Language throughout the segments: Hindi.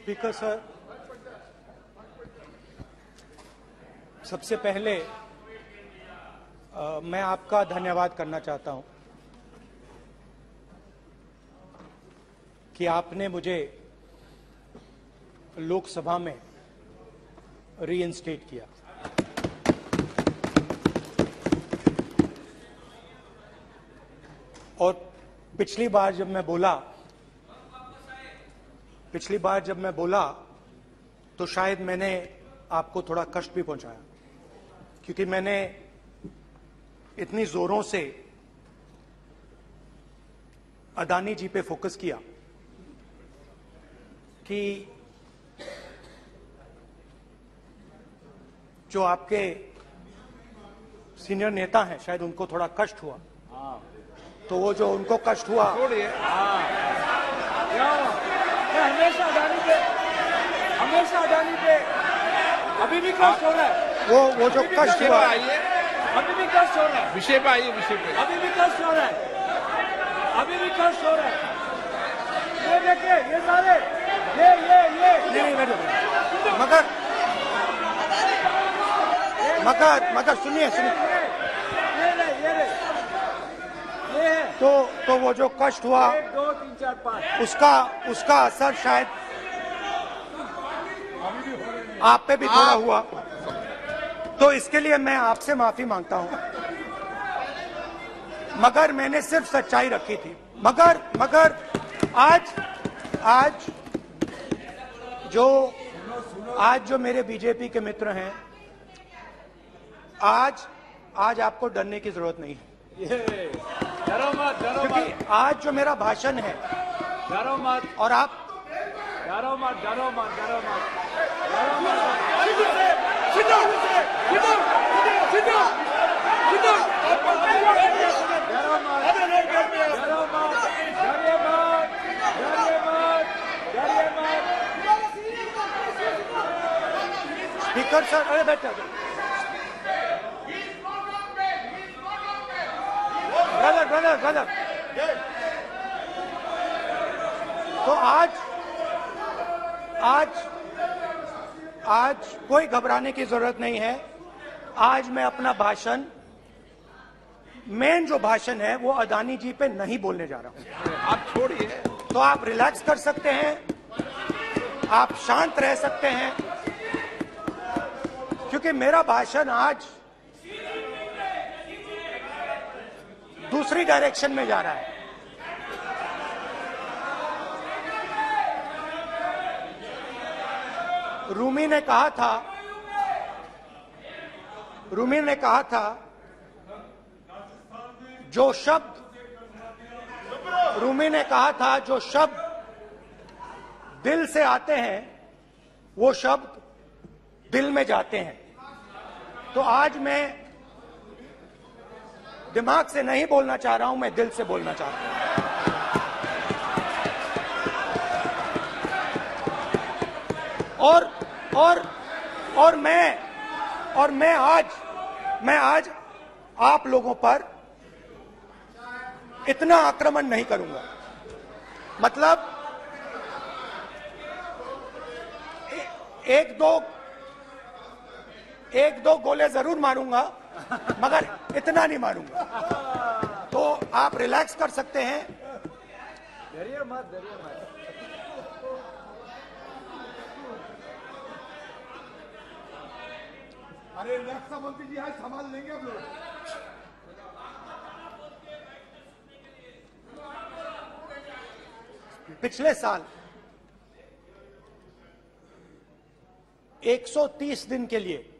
स्पीकर सर, सबसे पहले मैं आपका धन्यवाद करना चाहता हूं कि आपने मुझे लोकसभा में रीइंस्टेट किया। और पिछली बार जब मैं बोला तो शायद मैंने आपको थोड़ा कष्ट भी पहुंचाया, क्योंकि मैंने इतनी जोरों से अदानी जी पे फोकस किया कि जो आपके सीनियर नेता हैं शायद उनको थोड़ा कष्ट हुआ। तो वो जो उनको कष्ट हुआ, हमेशा अडानी पे अभी भी कष्ट हो रहा है। वो जो कष्ट हुआ, अभी भी कष्ट हो रहा है। विषय पे आइए, विषय पे। अभी भी कष्ट हो रहा है। ये देखिए, ये सारे नहीं बैठो, मगर सुनिए ये है। तो वो जो कष्ट हुआ 1 2 3 4 5 उसका असर शायद आप पे भी थोड़ा हुआ। तो इसके लिए मैं आपसे माफी मांगता हूं, मगर मैंने सिर्फ सच्चाई रखी थी। मगर आज जो मेरे बीजेपी के मित्र हैं, आज आपको डरने की जरूरत नहीं है, डरो मत। क्योंकि आज जो मेरा भाषण है, डरो मत। और आप डरो मत। स्पीकर सर, अरे बैठा ब्रदर। तो आज कोई घबराने की जरूरत नहीं है। आज मैं अपना भाषण, मेन जो भाषण है वो अदानी जी पे नहीं बोलने जा रहा हूं। आप छोड़िए, तो आप रिलैक्स कर सकते हैं, आप शांत रह सकते हैं, क्योंकि मेरा भाषण आज दूसरी डायरेक्शन में जा रहा है। रूमी ने कहा था जो शब्द दिल से आते हैं वो शब्द दिल में जाते हैं। तो आज मैं दिमाग से नहीं बोलना चाह रहा हूं, मैं दिल से बोलना चाह रहा हूं। और मैं आज आप लोगों पर इतना आक्रमण नहीं करूंगा। मतलब एक दो गोले जरूर मारूंगा, मगर इतना नहीं मारूंगा। तो आप रिलैक्स कर सकते हैं। डरिए मत। अरे रक्षा मंत्री जी आज संभाल लेंगे आप लोग। पिछले साल 130 दिन के लिए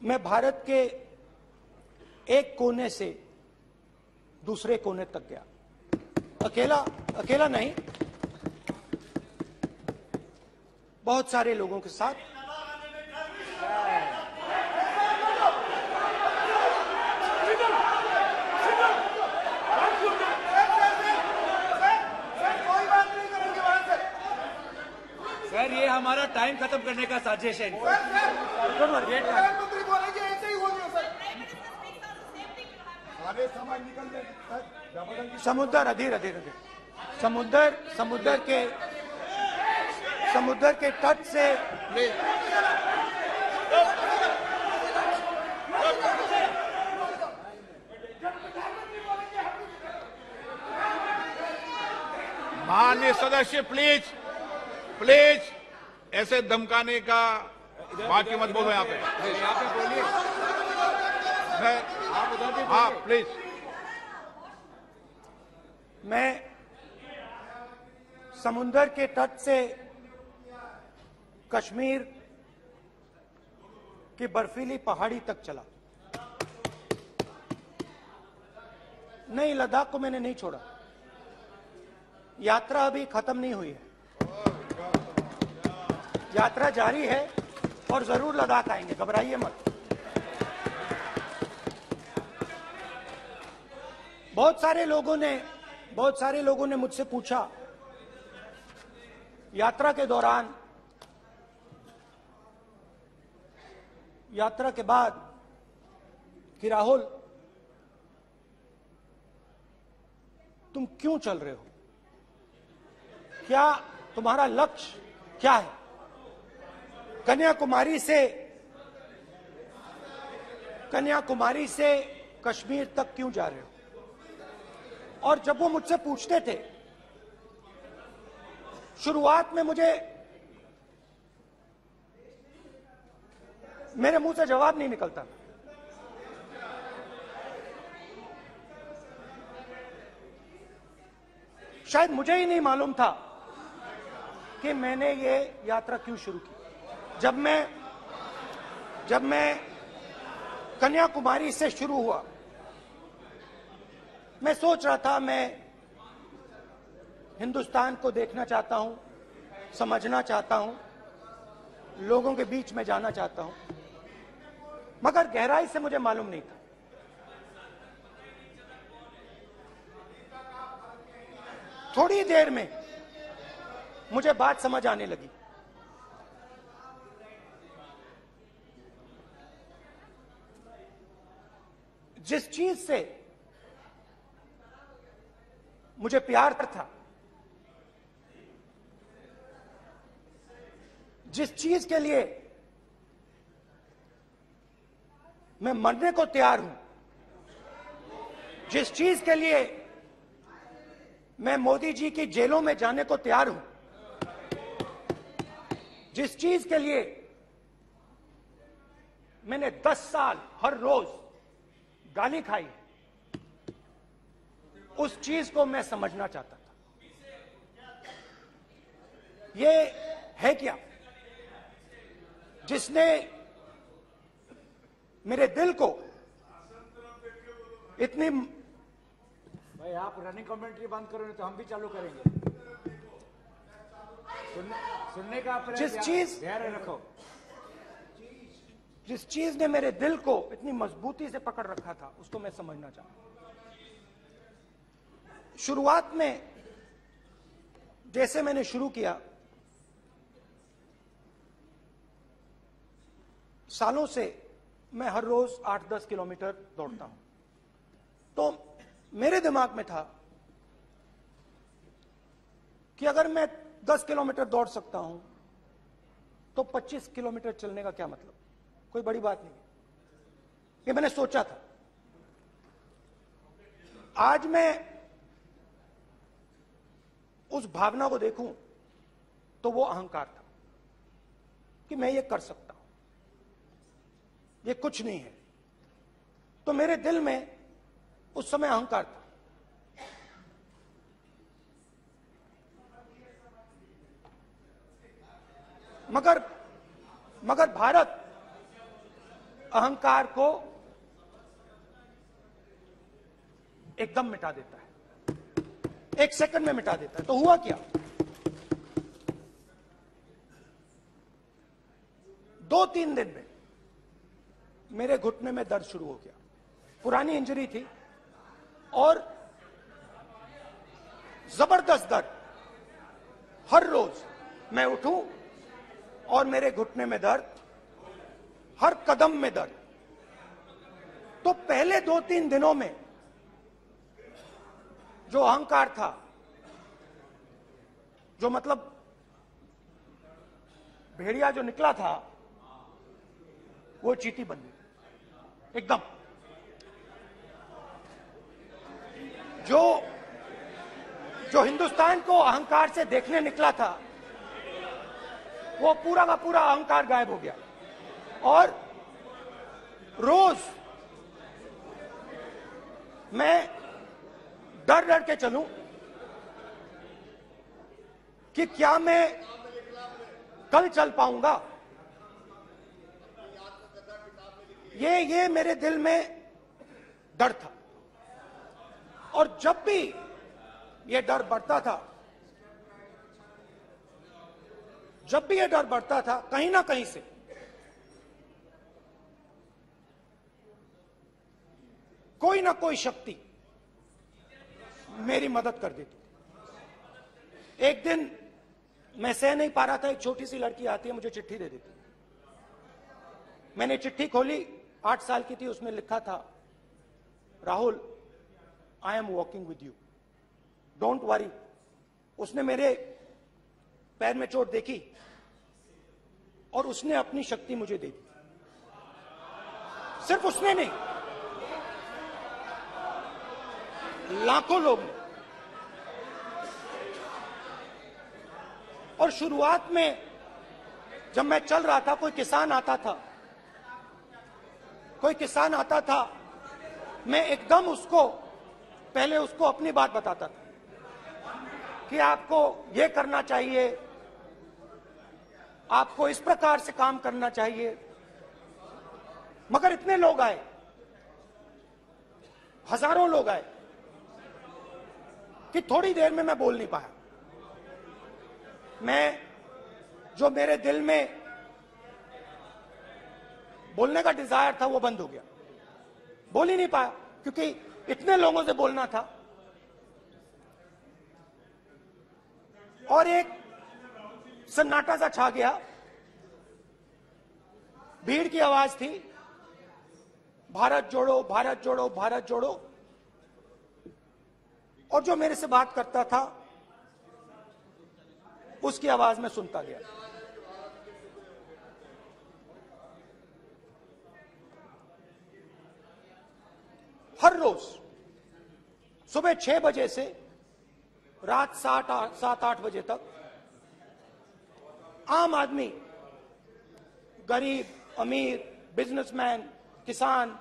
मैं भारत के एक कोने से दूसरे कोने तक गया। अकेला नहीं, बहुत सारे लोगों के साथ। सर, ये हमारा टाइम खत्म करने का साजिश है। प्रधानमंत्री बोलेंगे ऐसे ही हो गया सर। सारे समाज निकल जाए। समुद्र अधीर अधीर अधीर समुद्र के तट से माननीय सदस्य प्लीज प्लीज ऐसे धमकाने का बात की मत बोलो यहाँ पे। बोलिए, आप उधर भी हाँ प्लीज। मैं समुद्र के तट से कश्मीर की बर्फीली पहाड़ी तक चला। नहीं, लद्दाख को मैंने नहीं छोड़ा। यात्रा अभी खत्म नहीं हुई है, यात्रा जारी है और जरूर लद्दाख आएंगे, घबराइए मत। बहुत सारे लोगों ने मुझसे पूछा यात्रा के दौरान, यात्रा के बाद कि राहुल तुम क्यों चल रहे हो, क्या तुम्हारा लक्ष्य क्या है, कन्याकुमारी से कश्मीर तक क्यों जा रहे हो। और जब वो मुझसे पूछते थे, शुरुआत में मेरे मुंह से जवाब नहीं निकलता। शायद मुझे ही नहीं मालूम था कि मैंने ये यात्रा क्यों शुरू की। जब मैं कन्याकुमारी से शुरू हुआ, मैं सोच रहा था मैं हिंदुस्तान को देखना चाहता हूं, समझना चाहता हूं, लोगों के बीच में जाना चाहता हूं, मगर गहराई से मुझे मालूम नहीं था। थोड़ी देर में मुझे बात समझ आने लगी। जिस चीज से मुझे प्यार था, जिस चीज के लिए मैं मरने को तैयार हूं, जिस चीज के लिए मैं मोदी जी की जेलों में जाने को तैयार हूं, जिस चीज के लिए मैंने 10 साल हर रोज गाली खाई, उस चीज को मैं समझना चाहता था। ये है क्या जिसने मेरे दिल को इतनी। भाई आप रनिंग कमेंट्री बंद करो, नहीं तो हम भी चालू करेंगे। सुनने का अपने जिस चीज धैर्य रखो। जिस चीज ने मेरे दिल को इतनी मजबूती से पकड़ रखा था, उसको मैं समझना चाहता। शुरुआत में जैसे मैंने शुरू किया, सालों से मैं हर रोज 8-10 किलोमीटर दौड़ता हूं, तो मेरे दिमाग में था कि अगर मैं 10 किलोमीटर दौड़ सकता हूं तो 25 किलोमीटर चलने का क्या मतलब, कोई बड़ी बात नहीं। ये मैंने सोचा था। आज मैं उस भावना को देखूं तो वो अहंकार था कि मैं ये कर सकता हूं, ये कुछ नहीं है। तो मेरे दिल में उस समय अहंकार था। मगर भारत अहंकार को एकदम मिटा देता है, 1 सेकंड में मिटा देता है। तो हुआ क्या, 2-3 दिन में मेरे घुटने में दर्द शुरू हो गया। पुरानी इंजरी थी और जबरदस्त दर्द। हर रोज मैं उठूं और मेरे घुटने में दर्द, हर कदम में दर्द। तो पहले 2-3 दिनों में जो अहंकार था, जो मतलब भेड़िया जो निकला था, वो चींटी बन गई एकदम। जो हिंदुस्तान को अहंकार से देखने निकला था, वो पूरा का पूरा अहंकार गायब हो गया। और रोज मैं डर डर के चलूं कि क्या मैं कल चल पाऊंगा। ये मेरे दिल में डर था। और जब भी ये डर बढ़ता था, कहीं ना कहीं से कोई ना कोई शक्ति मेरी मदद कर देती। एक दिन मैं सह नहीं पा रहा था, एक छोटी सी लड़की आती है, मुझे चिट्ठी दे देती। मैंने चिट्ठी खोली, 8 साल की थी, उसमें लिखा था, Rahul, I am walking with you, don't worry. उसने मेरे पैर में चोट देखी और उसने अपनी शक्ति मुझे दे दी। सिर्फ उसने नहीं, लाखों लोग ने। और शुरुआत में जब मैं चल रहा था, कोई किसान आता था, मैं एकदम पहले उसको अपनी बात बताता था कि आपको ये करना चाहिए, आपको इस प्रकार से काम करना चाहिए। मगर इतने लोग आए, हजारों लोग आए, कि थोड़ी देर में मैं बोल नहीं पाया। जो मेरे दिल में बोलने का डिजायर था, वो बंद हो गया। बोल ही नहीं पाया, क्योंकि इतने लोगों से बोलना था। और एक सन्नाटा सा छा गया, भीड़ की आवाज थी, भारत जोड़ो, भारत जोड़ो, भारत जोड़ो। और जो मेरे से बात करता था, उसकी आवाज में सुनता गया। हर रोज सुबह 6 बजे से रात 7-8 बजे तक आम आदमी, गरीब, अमीर, बिजनेसमैन, किसान,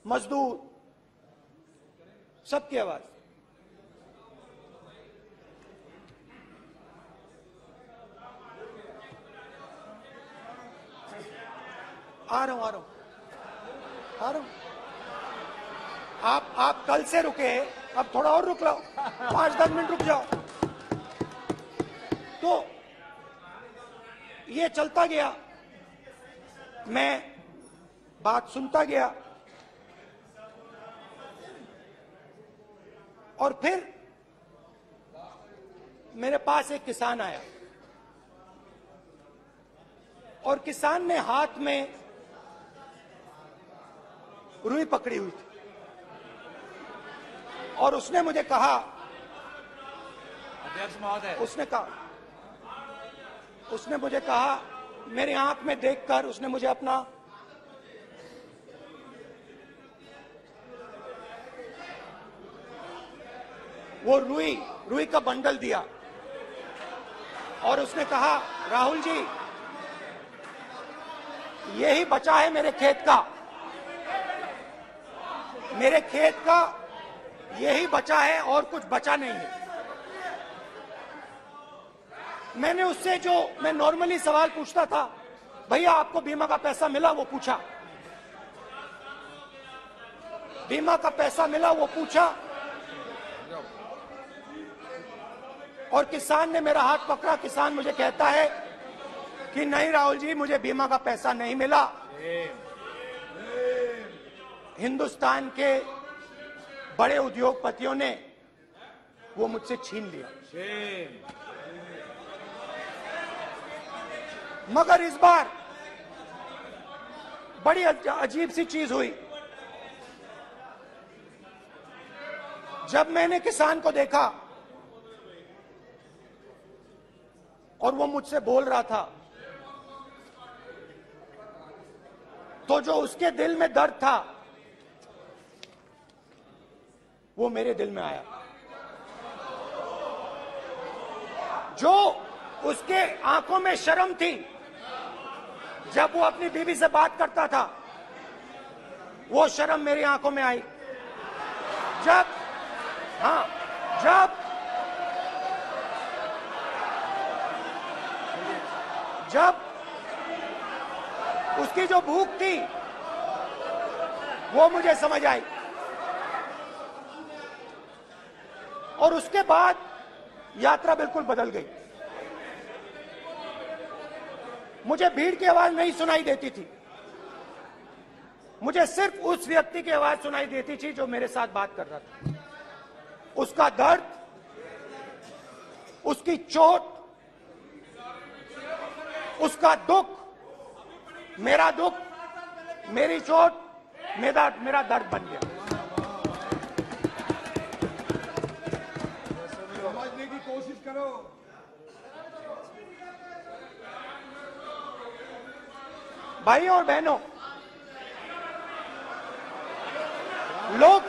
मजदूर, सबकी आवाज। आ रहा हूं। आप कल से रुके, अब थोड़ा और रुक लो, 5-10 मिनट रुक जाओ। तो ये चलता गया, मैं बात सुनता गया। और फिर मेरे पास एक किसान आया, और किसान ने हाथ में रुई पकड़ी हुई थी, और उसने मुझे कहा, अध्यक्ष महोदय, उसने मुझे कहा, मेरे आंख में देखकर उसने मुझे अपना वो रुई का बंडल दिया, और उसने कहा, राहुल जी, यही बचा है मेरे खेत का यही बचा है, और कुछ बचा नहीं है। मैंने उससे, जो मैं नॉर्मली सवाल पूछता था, भैया आपको बीमा का पैसा मिला, वो पूछा। बीमा का पैसा मिला, वो पूछा। और किसान ने मेरा हाथ पकड़ा। किसान मुझे कहता है कि नहीं राहुल जी, मुझे बीमा का पैसा नहीं मिला, हिंदुस्तान के बड़े उद्योगपतियों ने वो मुझसे छीन लिया। मगर इस बार बड़ी अजीब सी चीज हुई। जब मैंने किसान को देखा और वो मुझसे बोल रहा था, तो जो उसके दिल में दर्द था वो मेरे दिल में आया। जो उसके आंखों में शर्म थी जब वो अपनी बीवी से बात करता था, वो शर्म मेरी आंखों में आई। जब उसकी जो भूख थी वो मुझे समझ आई। और उसके बाद यात्रा बिल्कुल बदल गई। मुझे भीड़ की आवाज नहीं सुनाई देती थी, मुझे सिर्फ उस व्यक्ति की आवाज सुनाई देती थी जो मेरे साथ बात कर रहा था। उसका दर्द, उसकी चोट, उसका दुख, मेरा दुख, मेरी चोट, मेरा दर्द बन गया। समझने की कोशिश करो। भाइयों और बहनों, लोग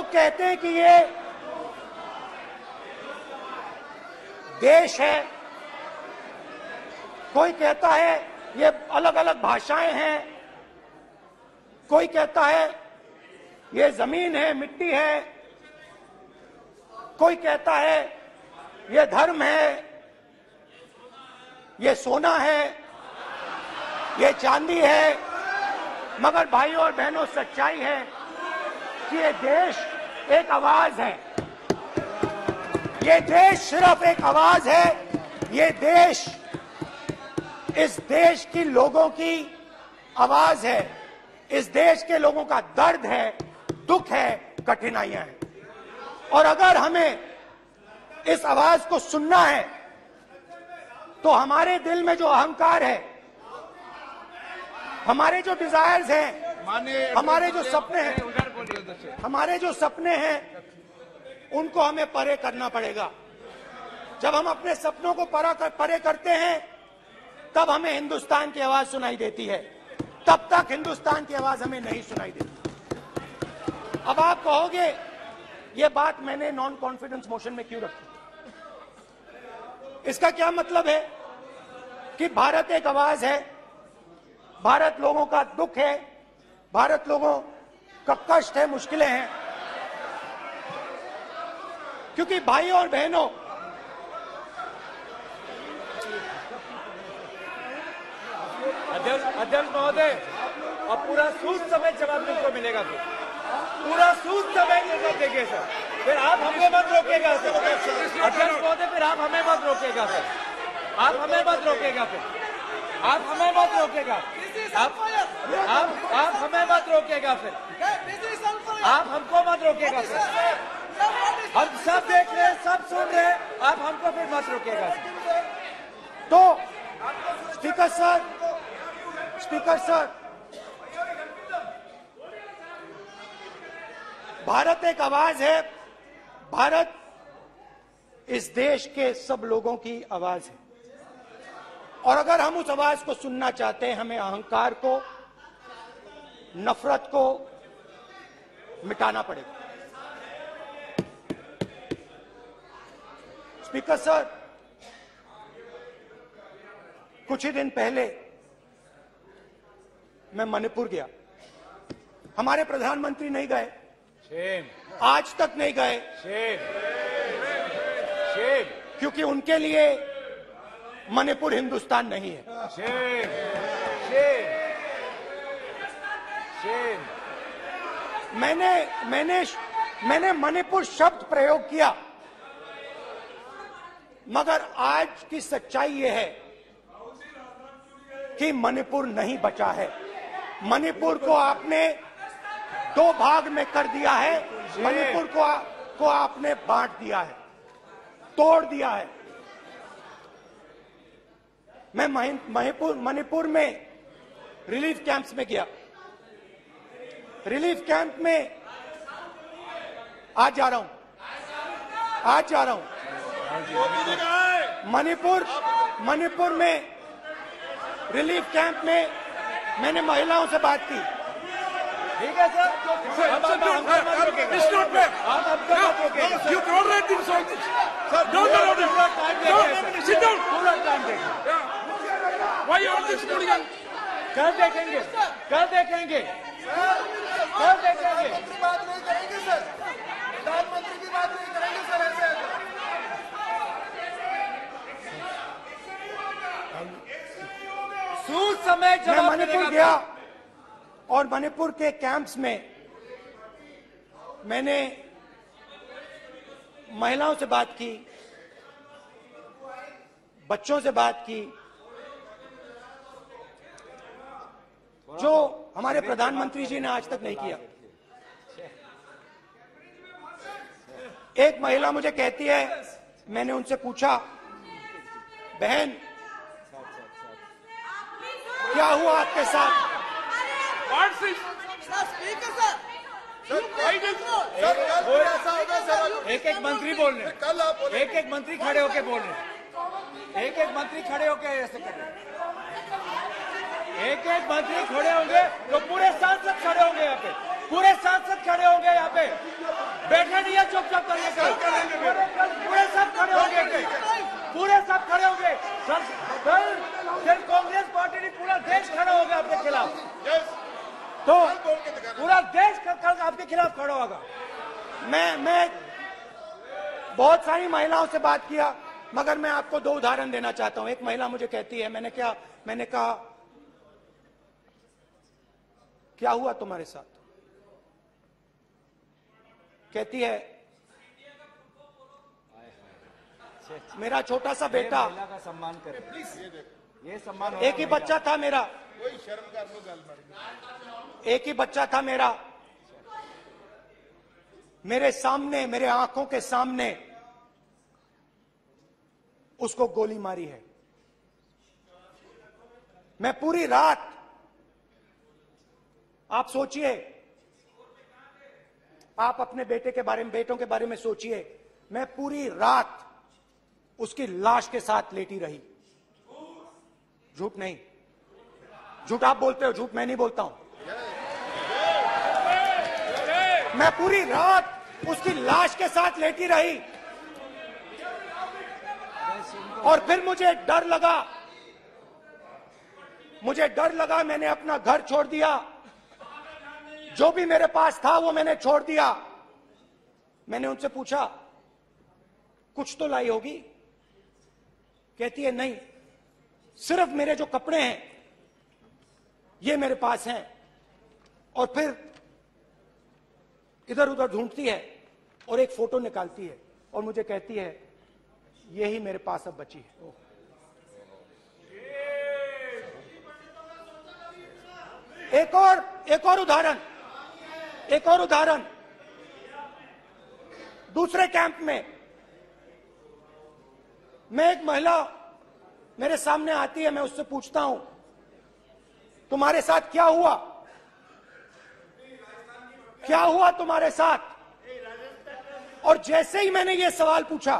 कहते हैं कि ये देश है, कोई कहता है ये अलग अलग भाषाएं हैं, कोई कहता है ये जमीन है, मिट्टी है, कोई कहता है ये धर्म है, ये सोना है, ये चांदी है। मगर भाइयों और बहनों, सच्चाई है कि ये देश एक आवाज है। ये देश सिर्फ एक आवाज है। ये देश, इस देश की लोगों की आवाज है। इस देश के लोगों का दर्द है, दुख है, कठिनाइयां हैं। और अगर हमें इस आवाज को सुनना है तो हमारे दिल में जो अहंकार है, हमारे जो डिजायर्स हैं, हमारे जो सपने हैं, उनको हमें परे करना पड़ेगा। जब हम अपने सपनों को परे करते हैं तब हमें हिंदुस्तान की आवाज सुनाई देती है, तब तक हिंदुस्तान की आवाज हमें नहीं सुनाई देती। अब आप कहोगे ये बात मैंने नॉन कॉन्फिडेंस मोशन में क्यों रखी? इसका क्या मतलब है कि भारत एक आवाज है, भारत लोगों का दुख है, भारत लोगों का कष्ट है, मुश्किलें हैं। क्योंकि भाइयों और बहनों, अध्यक्ष महोदय, अब पूरा सूद समय जवाब तुमको मिलेगा, फिर पूरा सूद समय जवाब देंगे सर। फिर आप हमें मत रोकेगा सर। अध्यक्ष महोदय, फिर आप हमें मत रोकेगा सर। आप हमें मत रोकेगा, फिर आप हमें मत रोकेगा, आप हमें मत रोकेगा, फिर आप हमको मत रोकेगा सर। हम सब देख रहे हैं, सब सुन रहे हैं, आप हमको फिर मत रोकेगा सर। तो स्पीकर सर, भारत एक आवाज है। भारत इस देश के सब लोगों की आवाज है। और अगर हम उस आवाज को सुनना चाहते हैं, हमें अहंकार को, नफरत को मिटाना पड़ेगा। स्पीकर सर, कुछ ही दिन पहले मैं मणिपुर गया। हमारे प्रधानमंत्री नहीं गए, आज तक नहीं गए, क्योंकि उनके लिए मणिपुर हिंदुस्तान नहीं है। मैंने मणिपुर शब्द प्रयोग किया, मगर आज की सच्चाई यह है कि मणिपुर नहीं बचा है। मणिपुर को आपने दो भाग में कर दिया है। मणिपुर को आपने बांट दिया है, तोड़ दिया है। मैं मणिपुर में रिलीफ कैंप्स में गया। रिलीफ कैंप में आज जा रहा हूं, मणिपुर में रिलीफ कैंप में मैंने महिलाओं से बात की। ठीक है सर, अब आप हमको मत रोकेंगे। It's not fair. आप हमको मत रोकेंगे। You tolerate insults. Sir, Don't allow them. पूरा टाइम No, देंगे। sit down. पूरा टाइम देंगे। Why you always hooligan? कल देखेंगे। बात नहीं करेंगे सर, प्रधानमंत्री की बात नहीं करेंगे सर ऐसे। सूद समय मैं जवाब मणिपुर देने गया का। और मणिपुर के कैंप्स में मैंने महिलाओं से बात की, बच्चों से बात की, जो हमारे प्रधानमंत्री जी ने आज तक नहीं किया। एक महिला मुझे कहती है, मैंने उनसे पूछा, बहन क्या हुआ आपके साथ? What's this? एक एक मंत्री बोल रहे हैं, कल आप बोले एक एक मंत्री खड़े होके बोल रहे हैं, एक एक मंत्री खड़े होके ऐसे कर रहे हैं, एक एक मंत्री खड़े होंगे तो पूरे सांसद खड़े होंगे यहाँ पे, पूरे सांसद खड़े होंगे यहाँ पे, बैठे नहीं है चुपचाप करने का, पूरे सब खड़े होंगे, पूरे सब खड़े होंगे। कल कांग्रेस पार्टी ने पूरा देश खड़ा होगा आपके खिलाफ, तो पूरा देश कल आपके खिलाफ खड़ा होगा। मैं बहुत सारी महिलाओं से बात किया, मगर मैं आपको दो उदाहरण देना चाहता हूं। एक महिला मुझे कहती है, मैंने कहा क्या हुआ तुम्हारे साथ? कहती है, मेरा छोटा सा बेटा, महिला का सम्मान करें प्लीज, ये सम्मान। एक ही बच्चा था मेरा, कोई शर्म कर लो गल एक ही बच्चा था मेरा, मेरे सामने, मेरे आंखों के सामने उसको गोली मारी है। मैं पूरी रात, आप सोचिए, आप अपने बेटों के बारे में सोचिए, मैं पूरी रात उसकी लाश के साथ लेटी रही। झूठ नहीं, झूठ आप बोलते हो, झूठ मैं नहीं बोलता हूं। मैं पूरी रात उसकी लाश के साथ लेटी रही और फिर मुझे डर लगा, मैंने अपना घर छोड़ दिया, जो भी मेरे पास था वो मैंने छोड़ दिया। मैंने उनसे पूछा, कुछ तो लाई होगी? कहती है, नहीं, सिर्फ मेरे जो कपड़े हैं ये मेरे पास हैं। और फिर इधर उधर ढूंढती है और एक फोटो निकालती है और मुझे कहती है, यही मेरे पास अब बची है। एक और उदाहरण, दूसरे कैंप में मैं, एक महिला मेरे सामने आती है, मैं उससे पूछता हूं, तुम्हारे साथ क्या हुआ? क्या हुआ तुम्हारे साथ? और जैसे ही मैंने ये सवाल पूछा,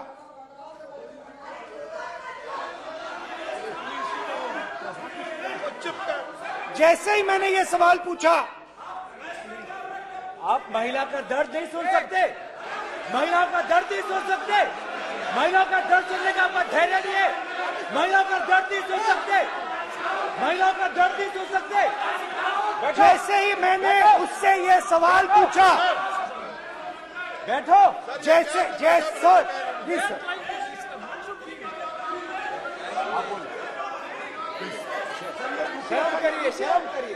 आप महिला का दर्द नहीं सुन सकते, महिला का दर्द नहीं सुन सकते, महिला का दर्द सुनने का आपका धैर्य नहीं है, महिला का दर्द नहीं सुन सकते, महिला का दर्द नहीं सुन सकते। जैसे ही मैंने उससे ये सवाल पूछा, बैठो, जैसे जी सर, शर्म करिए,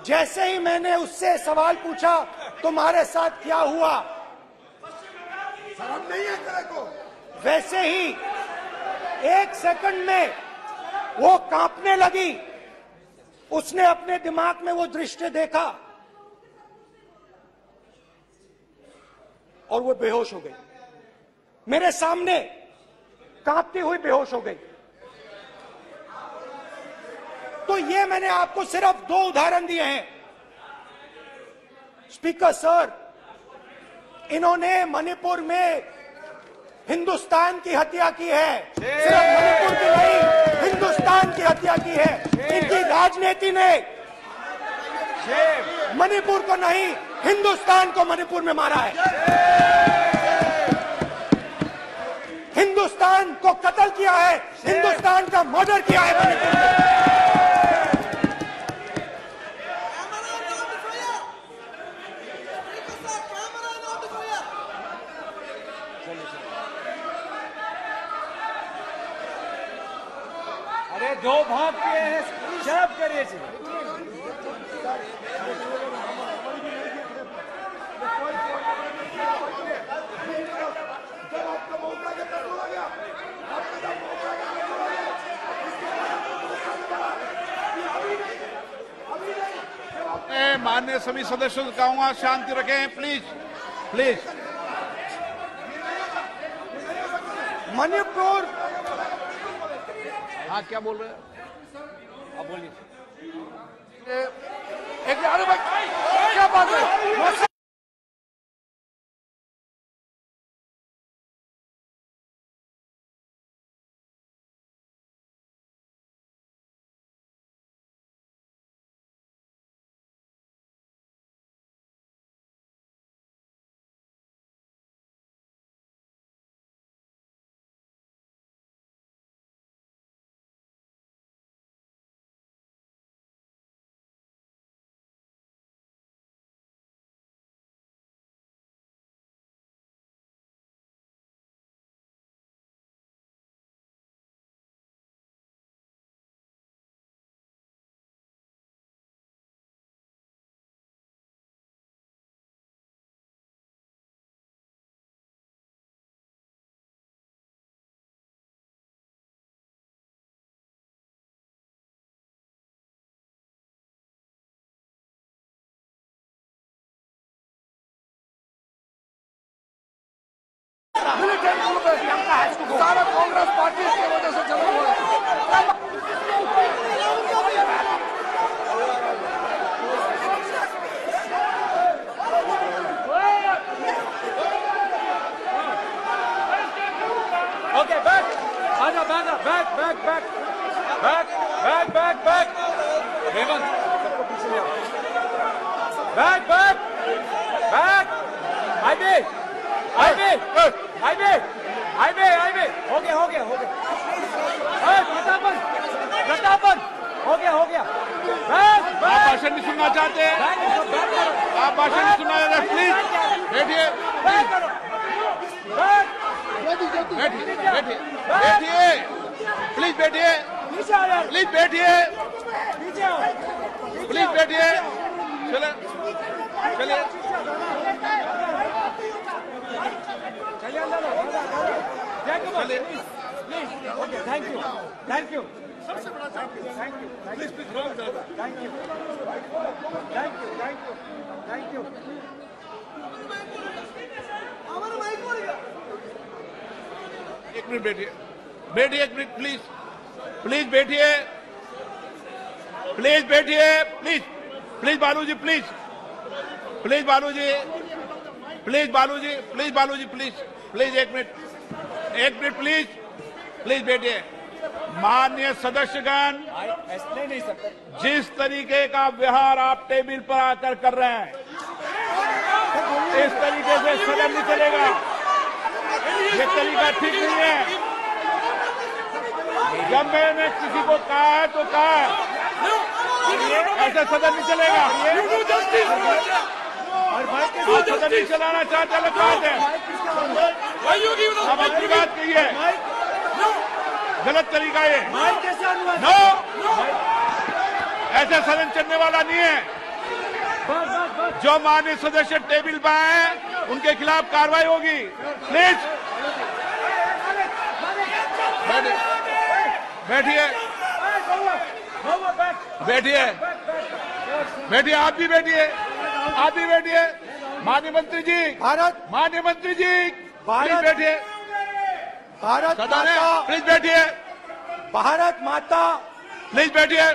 जैसे ही मैंने उससे सवाल पूछा, तुम्हारे साथ क्या हुआ, शर्म नहीं है तेरे को? वैसे ही 1 सेकंड में वो कांपने लगी। उसने अपने दिमाग में वो दृश्य देखा और वो बेहोश हो गई। मेरे सामने कांपती हुई बेहोश हो गई। तो ये मैंने आपको सिर्फ 2 उदाहरण दिए हैं। स्पीकर सर, इन्होंने मणिपुर में हिंदुस्तान की हत्या की है, सिर्फ मणिपुर की नहीं, हिंदुस्तान की हत्या की है। इनकी राजनीति ने मणिपुर को नहीं, हिंदुस्तान को मणिपुर में मारा है। हिंदुस्तान को कत्ल किया है, हिंदुस्तान का मर्डर किया है मणिपुर में। अरे 2 भाग किए हैं, शराब करिए जी। माननीय सभी सदस्यों को कहूंगा शांति रखें, प्लीज प्लीज। मणिपुर, हाँ क्या बोल रहे हैं? अब बोलिए। एक अरे भाई क्या बात है? सारा कांग्रेस पार्टी की वजह से चला हुआ है। ओके बैक, आजा back back back back back back back back, Hemant सबको पीछे ले आओ। Back back back, highway highway highway highway highway, हो गया हो गया हो गया। प्रतापन हो गया। बैक आप बैक, भाषण नहीं सुनना चाहते हैं? आप भाषण नहीं सुनना चाहते? प्लीज बैठिए, बैक करो, बैक बैठिए बैठिए बैठिए, प्लीज बैठिए, नीचे आ यार, प्लीज बैठिए, नीचे आओ, प्लीज बैठिए। चले चलिए, चलिए अंदर लो, चलिए please, okay thank you thank you thank you please please thank you thank you thank you thank you. एक मिनट बैठिए, बैठिए एक मिनट प्लीज, प्लीज बैठिए, प्लीज बैठिए, please please Baluji, please please Baluji, please Baluji, please Baluji, please please एक मिनट प्लीज प्लीज बैठिए। माननीय सदस्यगण, ऐसे नहीं सकते, जिस तरीके का व्यवहार आप टेबल पर आकर कर रहे हैं, इस तरीके से सदन नहीं चलेगा। ये तरीका ठीक नहीं है। जब मैंने किसी को कहा है तो कहा है, ऐसा सदन नहीं चलेगा। आप सदन नहीं चलाना चाहते, अलग बात है। आप अपनी बात कहिए, गलत तरीका ये। नो, ऐसा सदन चलने वाला नहीं है। जो माननीय सदस्य टेबल पर आए उनके खिलाफ कार्रवाई होगी। प्लीज बैठिए बैठिए बैठिए, आप भी बैठिए, आप भी बैठिए। माननीय मंत्री जी, माननीय मंत्री जी प्लीज बैठिए। भारत सदन है, माता, प्लीज बैठिए, भारत माता, प्लीज बैठिए।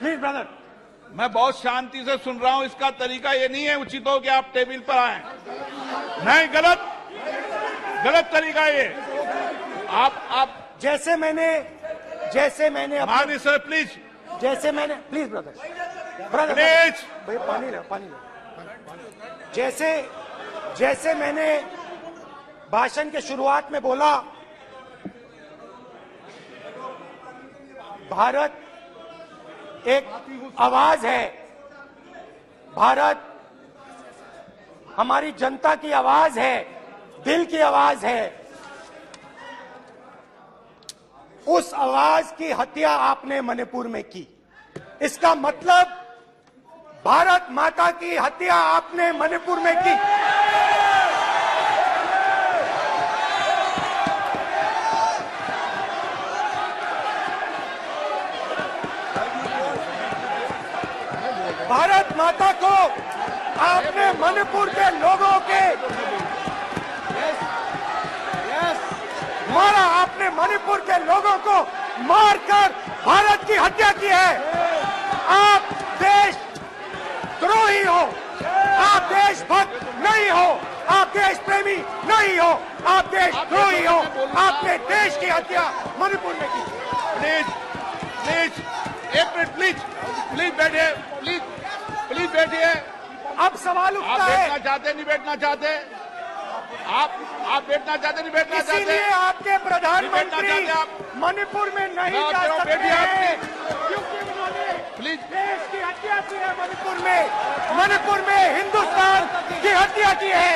Please brother. मैं बहुत शांति से सुन रहा हूं, इसका तरीका ये नहीं है उचित हो कि आप टेबल पर आए। नहीं, गलत तरीका ये। आप जैसे मैंने माननीय sir please, please brother please भैया पानी लो। जैसे मैंने भाषण के शुरुआत में बोला, भारत एक आवाज है, भारत हमारी जनता की आवाज है, दिल की आवाज है। उस आवाज की हत्या आपने मणिपुर में की। इसका मतलब भारत माता की हत्या आपने मणिपुर में की। भारत माता को आपने मणिपुर के लोगों के मारा, आपने मणिपुर के लोगों को मारकर भारत की हत्या की है। आप देशद्रोही हो, आप देशभक्त नहीं हो, आप देश प्रेमी नहीं हो, आप देशद्रोही हो। आपने देश की हत्या मणिपुर में की। प्लीज एक मिनट, प्लीज बैठिए, प्लीज बैठिए। अब सवाल आप उठता है, बैठना चाहते नहीं बैठना चाहते? आप बैठना चाहते नहीं बैठना चाहते? इसीलिए आपके प्रधानमंत्री आप मणिपुर में नहीं जा सकते बैठिए आप, हैं, क्योंकि उन्होंने प्लीज देश की हत्या की है। मणिपुर में हिंदुस्तान की हत्या की है,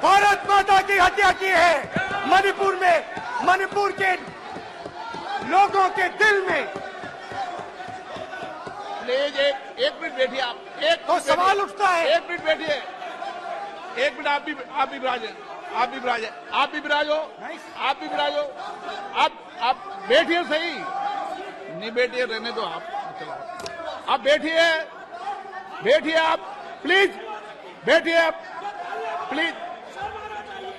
भारत माता की हत्या की है। मणिपुर के लोगों के दिल में। प्लीज एक मिनट बैठिए आप। तो सवाल उठता है, एक मिनट बैठिए, एक मिनट। आप भी विराजो। आप बैठिए, सही नहीं बैठिए, रहने दो आप बैठिए आप, प्लीज बैठिए आप, प्लीज।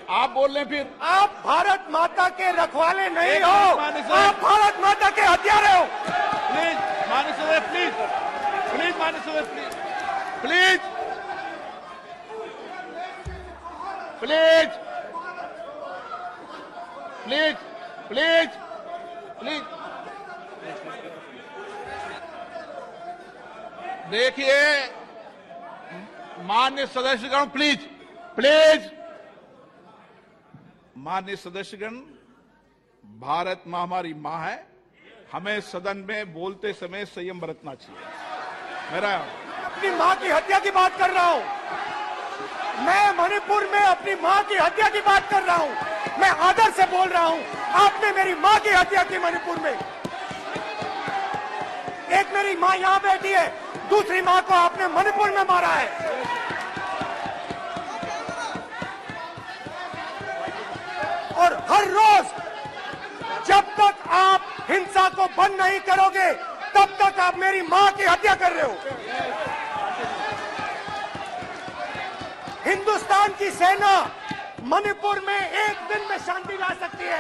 आप बोल रहे हैं फिर आप भारत माता के रखवाले नहीं हो, आप भारत माता के हत्यारे हो। प्लीज माननीय सदस्य, प्लीज माननीय सदस्य, प्लीज देखिए माननीय सदस्यगण, प्लीज माननीय सदस्यगण, भारत मां हमारी मां है, हमें सदन में बोलते समय संयम बरतना चाहिए। अपनी मां की हत्या की बात कर रहा हूं मैं, मणिपुर में अपनी मां की हत्या की बात कर रहा हूं मैं, आदर से बोल रहा हूं। आपने मेरी मां की हत्या की मणिपुर में। एक मेरी मां यहां बैठी है, दूसरी मां को आपने मणिपुर में मारा है। और हर रोज जब तक आप हिंसा को बंद नहीं करोगे, तब तक आप मेरी मां की हत्या कर रहे हो। हिंदुस्तान की सेना मणिपुर में एक दिन में शांति ला सकती है।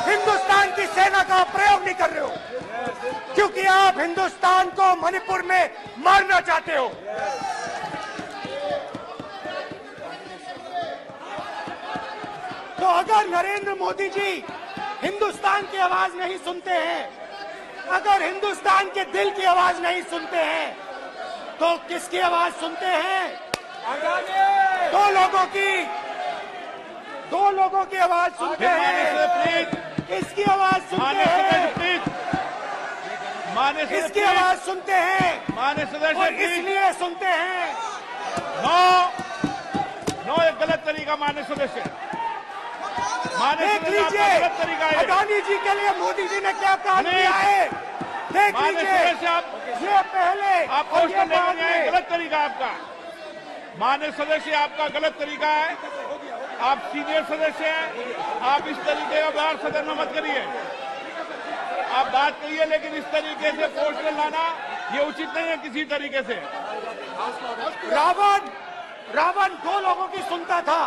हिंदुस्तान की सेना का आप प्रयोग नहीं कर रहे हो, क्योंकि आप हिंदुस्तान को मणिपुर में मारना चाहते हो। तो अगर नरेंद्र मोदी जी हिंदुस्तान की आवाज नहीं सुनते हैं, अगर हिंदुस्तान के दिल की आवाज नहीं सुनते हैं, तो किसकी आवाज सुनते हैं? दो लोगों की आवाज सुनते हैं। किसकी आवाज सुनते हैं? किसकी आवाज सुनते हैं? माननीय सदस्य, और इसलिए सुनते हैं। नो एक गलत तरीका माननीय सदस्य। देख लीजिए अडानी जी के लिए मोदी जी ने क्या काम किया है। देख लीजिए, ये पहले आप क्वेश्चन लेकर आए, गलत तरीका आपका। माननीय सदस्य, आपका गलत तरीका है। आप सीनियर सदस्य हैं, आप इस तरीके का व्यवहार सदन में मत करिए। आप बात करिए, लेकिन इस तरीके से क्वेश्चन लाना ये उचित नहीं है किसी तरीके से। रावण दो लोगों की सुनता था।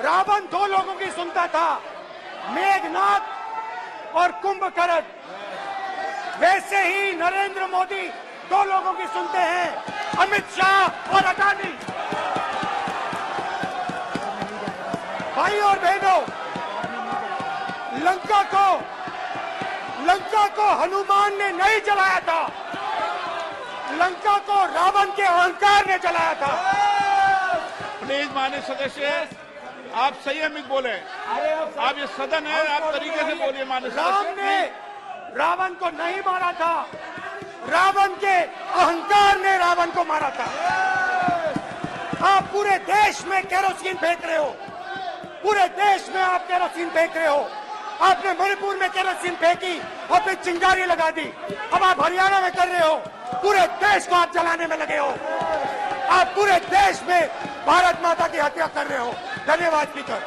रावण दो लोगों की सुनता था, मेघनाथ और कुंभकर्ण। वैसे ही नरेंद्र मोदी दो लोगों की सुनते हैं, अमित शाह और अडानी। भाई और बहनों, लंका को हनुमान ने नहीं जलाया था, लंका को रावण के अहंकार ने जलाया था। प्लीज माननीय सदस्य, आप संयमित बोले। आप ये सदन है, आप तरीके से बोलिए। माननीय राम सदस्य, ने रावण को नहीं मारा था, रावण के अहंकार ने रावण को मारा था। आप पूरे देश में केरोसिन फेंक रहे हो, पूरे देश में आप केरोसिन फेंक रहे हो। आपने मणिपुर में केरोसिन फेंकी और फिर चिंगारी लगा दी। अब आप हरियाणा में कर रहे हो, पूरे देश को आप जलाने में लगे हो। आप पूरे देश में भारत माता की हत्या कर रहे हो। धन्यवाद स्पीकर।